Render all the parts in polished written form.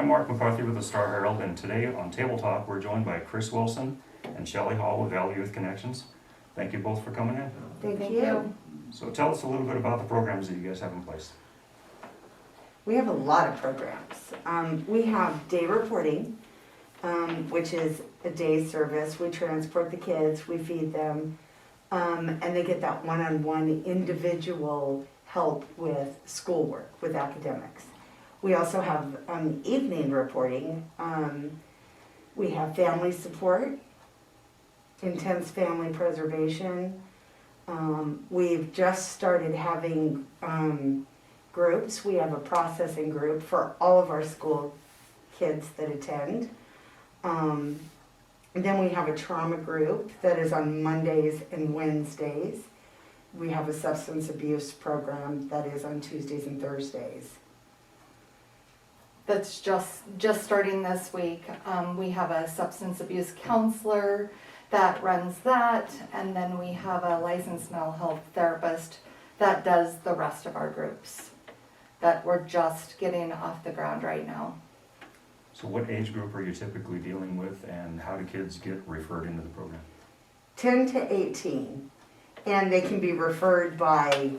I'm Mark McCarthy with the Star-Herald, and today on Table Talk, we're joined by Chris Wilson and Shelley Hall with Valley Youth Connections. Thank you both for coming in. Thank you. So tell us a little bit about the programs that you guys have in place. We have a lot of programs. We have day reporting, which is a day service. We transport the kids, we feed them, and they get that one-on-one individual help with schoolwork, with academics. We also have evening reporting. We have family support, intense family preservation. We've just started having groups. We have a processing group for all of our school kids that attend. And then we have a trauma group that is on Mondays and Wednesdays. We have a substance abuse program that is on Tuesdays and Thursdays. That's just starting this week. We have a substance abuse counselor that runs that, and then we have a licensed mental health therapist that does the rest of our groups that we're just getting off the ground right now. So what age group are you typically dealing with, and how do kids get referred into the program? 10 to 18, and they can be referred by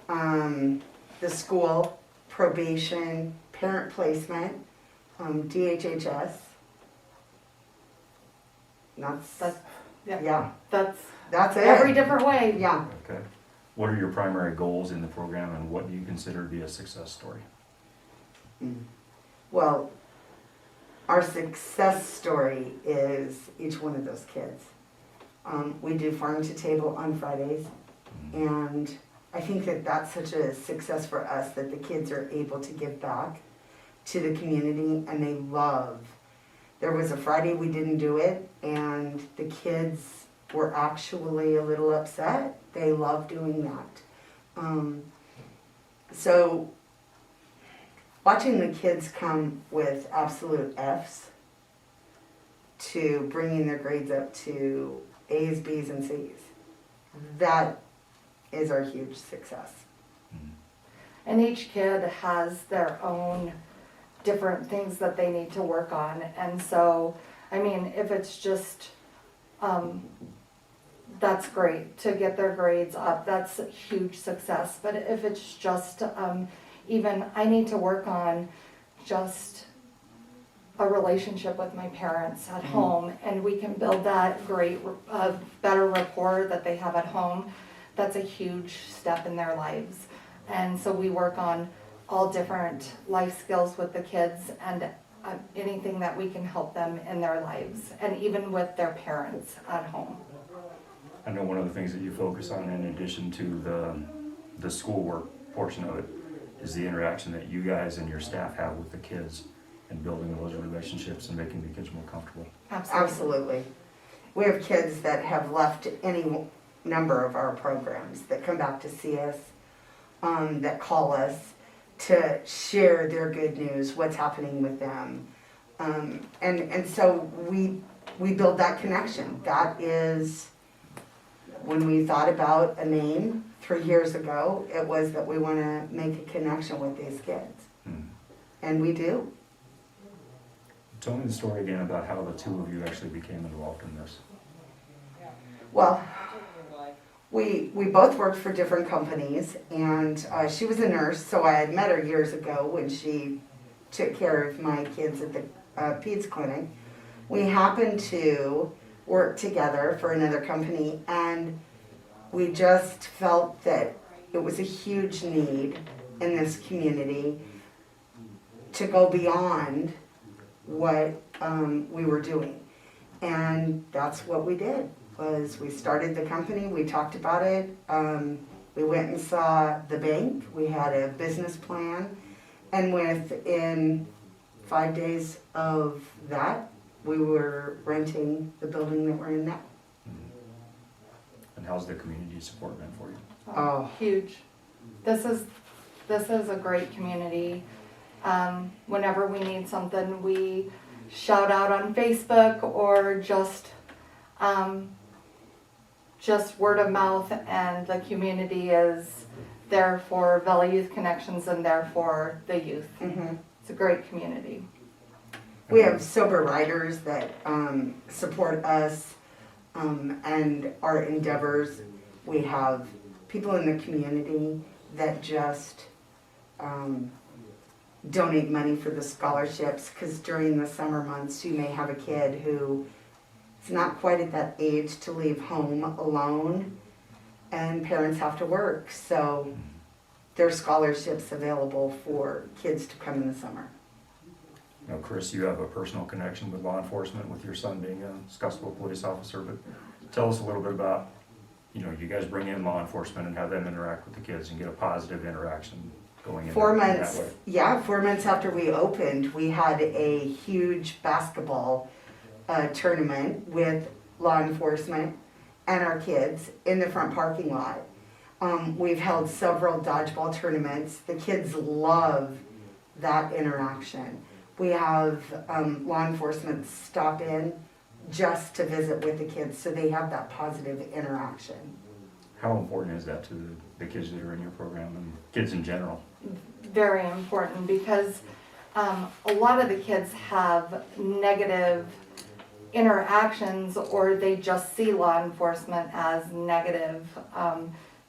the school, probation, parent placement, DHHS. That's it. Every different way. Yeah. Okay. What are your primary goals in the program, and what do you consider to be a success story? Well, our success story is each one of those kids. We do farm to table on Fridays, and I think that that's such a success for us that the kids are able to give back to the community, and they love. There was a Friday we didn't do it, and the kids were actually a little upset. They love doing that. So watching the kids come with absolute Fs to bringing their grades up to A's, B's, and C's, that is our huge success. And each kid has their own different things that they need to work on. And so, I mean, if it's just, that's great to get their grades up. That's a huge success. But if it's just, even I need to work on just a relationship with my parents at home, and we can build that great, better rapport that they have at home. That's a huge step in their lives. And so we work on all different life skills with the kids, and anything that we can help them in their lives, and even with their parents at home. I know one of the things that you focus on, in addition to the schoolwork portion of it, is the interaction that you guys and your staff have with the kids, and building those relationships and making the kids more comfortable. Absolutely. We have kids that have left any number of our programs that come back to see us, that call us to share their good news, what's happening with them. And so we build that connection. That is, when we thought about a name 3 years ago, it was that we want to make a connection with these kids. And we do. Tell me the story again about how the two of you actually became involved in this. Well, we both worked for different companies, and she was a nurse, so I had met her years ago when she took care of my kids at the peds clinic. We happened to work together for another company, and we just felt that it was a huge need in this community to go beyond what we were doing. And that's what we did. Was we started the company, we talked about it, we went and saw the bank, we had a business plan, and within 5 days of that, we were renting the building that we're in now. And how's the community support been for you? Oh. Huge. This is a great community. Whenever we need something, we shout out on Facebook, or just word of mouth, and the community is there for Valley Youth Connections and there for the youth. Mm-hmm. It's a great community. We have sober riders that support us and our endeavors. We have people in the community that just donate money for the scholarships, because during the summer months you may have a kid who is not quite at that age to leave home alone, and parents have to work, so there's scholarships available for kids to come in the summer. Now, Chris, you have a personal connection with law enforcement with your son being a Scottsville police officer, but tell us a little bit about, you guys bring in law enforcement and have them interact with the kids and get a positive interaction going in 4 that months, way. yeah, 4 months after we opened, we had a huge basketball tournament with law enforcement and our kids in the front parking lot. We've held several dodgeball tournaments. The kids love that interaction. We have law enforcement stop in just to visit with the kids, so they have that positive interaction. How important is that to the kids that are in your program and kids in general? Very important, because a lot of the kids have negative interactions, or they just see law enforcement as negative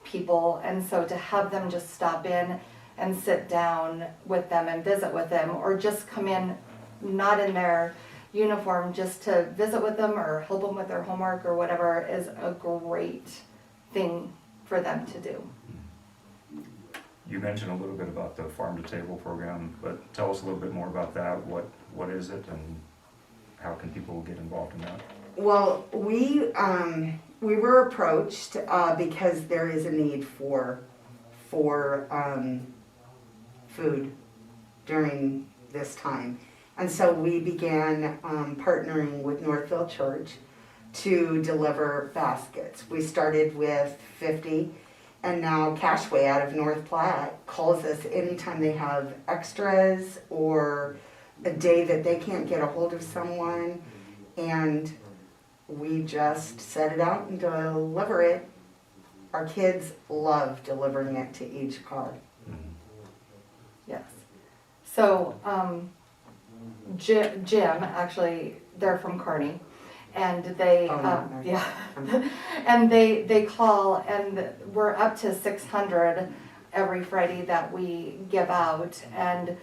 people, and so to have them just stop in and sit down with them and visit with them, or just come in not in their uniform just to visit with them or help them with their homework or whatever, is a great thing for them to do. You mentioned a little bit about the farm to table program, but tell us a little bit more about that. What is it, and how can people get involved in that? Well, we were approached because there is a need for food during this time. And so we began partnering with Northville Church to deliver baskets. We started with 50, and now Cashway out of North Platte calls us anytime they have extras or a day that they can't get a hold of someone, and we just set it out and deliver it. Our kids love delivering it to each car. Yes. So, Jim, actually, they're from Kearney, and they, Oh, no, no. yeah, and they call, and we're up to 600 every Friday that we give out, and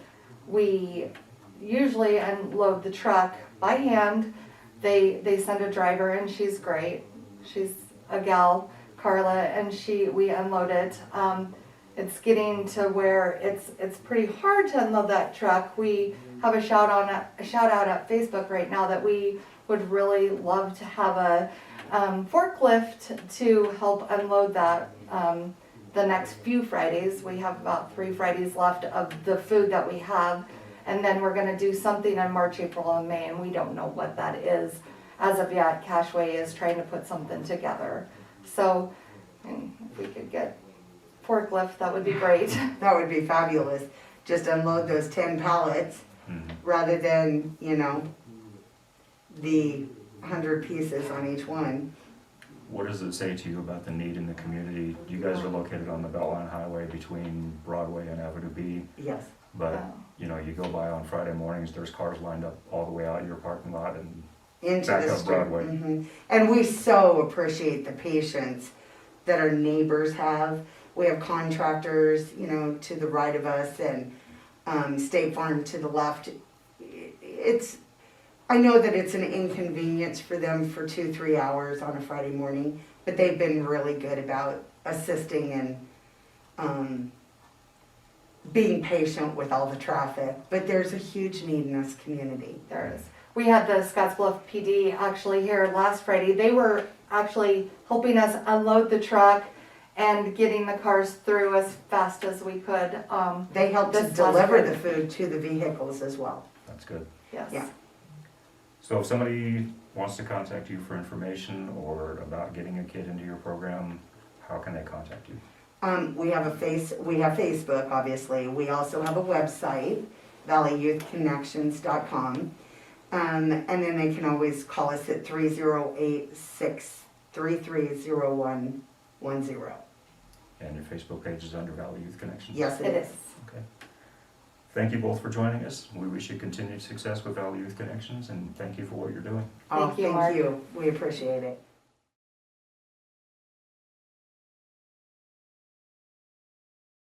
we usually unload the truck by hand. They send a driver, and she's great. She's a gal, Carla, and we unload it. It's getting to where it's pretty hard to unload that truck. We have a shout out at Facebook right now that we would really love to have a forklift to help unload that the next few Fridays. We have about 3 Fridays left of the food that we have, and then we're going to do something in March, April, and May, and we don't know what that is as of yet. Cashway is trying to put something together. So if we could get forklift, that would be great. That would be fabulous. Just unload those 10 pallets rather than, the 100 pieces on each one. What does it say to you about the need in the community? You guys are located on the Beltline Highway between Broadway and Avenue B, Yes. but you go by on Friday mornings, there's cars lined up all the way out your parking lot and Into back the up street. Broadway. And we so appreciate the patience that our neighbors have. We have contractors, to the right of us, and State Farm to the left. I know that it's an inconvenience for them for 2-3 hours on a Friday morning, but they've been really good about assisting and being patient with all the traffic. But there's a huge need in this community. There is. We had the Scottsbluff PD actually here last Friday. They were actually helping us unload the truck and getting the cars through as fast as we could. They help to This last deliver Friday. the food to the vehicles as well. That's good. Yes. Yeah. So if somebody wants to contact you for information or about getting a kid into your program, how can they contact you? We have Facebook, obviously. We also have a website, valleyyouthconnections.com. And then they can always call us at 308-633-0110. And your Facebook page is under Valley Youth Connections? Yes, It is. Okay. thank you both for joining us. We wish you continued success with Valley Youth Connections, and thank you for what you're doing. Oh, Thank you, Mark. thank you. We appreciate it.